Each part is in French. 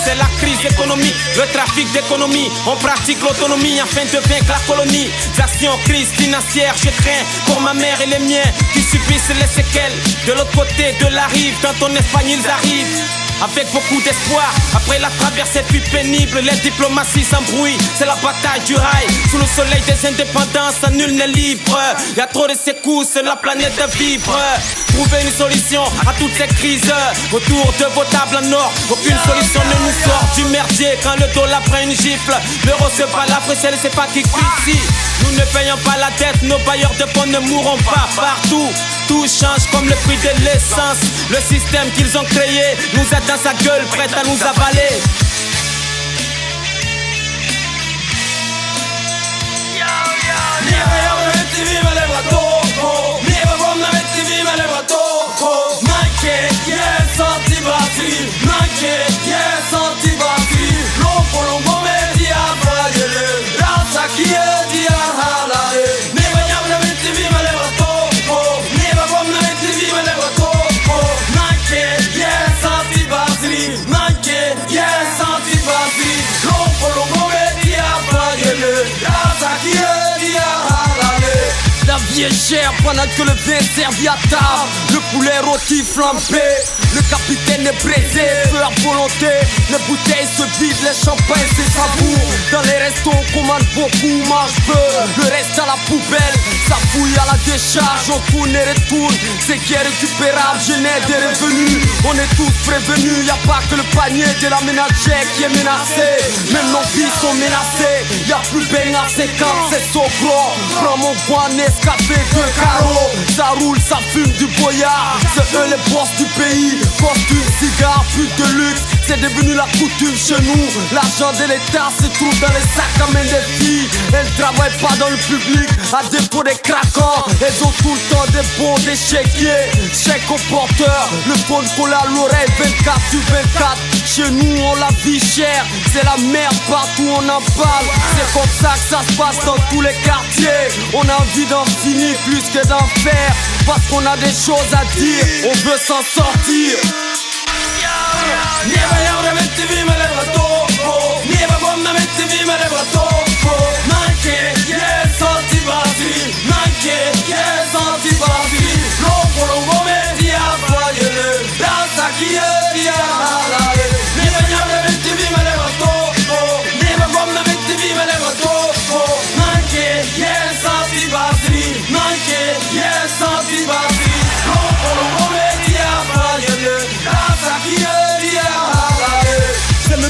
c'est la crise économique, le trafic d'économie. On pratique l'autonomie afin de vaincre la colonisation. Crise financière, je crains pour ma mère et les miens qui subissent les séquelles. De l'autre côté de la rive, dans ton Espagne ils arrivent avec beaucoup d'espoir. Après la traversée plus pénible, les diplomaties s'embrouillent. C'est la bataille du rail. Sous le soleil des indépendances, nul n'est libre. Y'a trop de secousses, la planète vibre. Trouver une solution à toutes ces crises. Autour de vos tables en or, aucune solution ne nous sort du merdier. Quand le dollar prend une gifle, l'euro se balafre, Bruxelles ne sait pas qui crie ici. Nous ne payons pas la dette, nos bailleurs de fonds ne mourront pas partout. Tout change comme le prix de l'essence. Le système qu'ils ont créé nous a dans sa gueule, prête à nous avaler. La vie est chère pendant que le vin servi à table. Le poulet rôti flambé, le capitaine est brisé, feu à volonté. Les bouteilles se vident, les champagnes s'essavourent. Dans les restos on commande beaucoup, mange peu. Le reste à la poubelle, ça fouille à la décharge. On tourne et retourne, c'est qui est récupérable, génère des revenus. On est tous prévenus, y'a pas que le panier de la ménagère qui est menacé. Même nos vies sont menacées, y'a plus baigne à 50, c'est so gros. Prends mon coin, Nescafé, 2 carreaux. Ça roule, ça fume du boyard. C'est eux les boss du pays. Costume, cigare, plus de luxe, c'est devenu la coutume chez nous. L'argent de l'État se trouve dans les sacs à main des filles. Elles travaillent pas dans le public, à défaut des craquants. Elles ont tout le temps des bons, des chéquiers. Chèque au porteur, le phone collé à l'oreille 24 sur 24. Chez nous on la vie chère, c'est la merde partout on en parle. C'est comme ça que ça se passe dans tous les quartiers. On a envie d'en finir plus que d'en faire, parce qu'on a des choses à dire, on veut s'en sortir.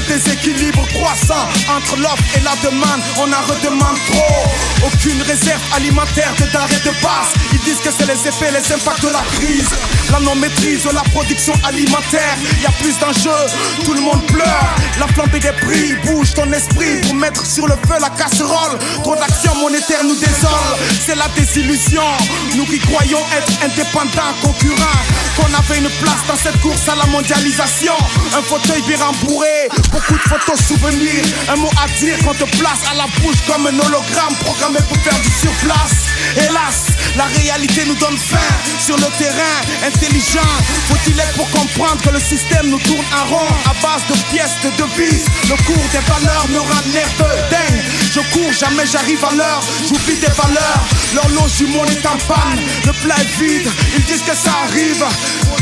Déséquilibre croissant entre l'offre et la demande, on en redemande trop. Aucune réserve alimentaire de denrées de base. Ils disent que c'est les effets, les impacts de la crise. La non-maîtrise de la production alimentaire. Y a plus d'enjeux, tout le monde pleure. La flambée des prix bouge ton esprit pour mettre sur le feu la casserole. Trop d'actions monétaires nous désole, c'est la désillusion. Nous qui croyons être indépendants, concurrents, qu'on avait une place dans cette course à la mondialisation. Un fauteuil bien rembourré, beaucoup de photos souvenirs. Un mot à dire qu'on te place à la bouche comme un hologramme programmé pour faire du surplace. Hélas, la réalité nous donne faim. Sur le terrain, intelligent, faut-il être pour comprendre que le système nous tourne en rond à base de pièces de devises. Le cours des valeurs me rend nerveux, dingue. Je cours, jamais j'arrive à l'heure. J'oublie des valeurs, l'horloge du monde est en panne. Le plat est vide, ils disent que ça arrive.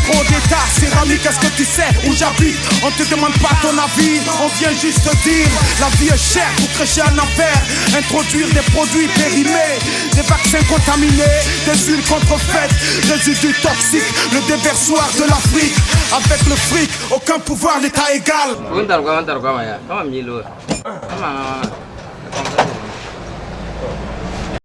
Trop d'état, céramique, est-ce que tu sais où j'habite? On te demande pas ton avis, on vient juste te dire. La vie est chère pour crécher un enfer. Introduire des produits périmés, des vaccins contaminés, des huiles contrefaites, résidus toxiques, le déversoir de l'Afrique. Avec le fric, aucun pouvoir n'est à égal.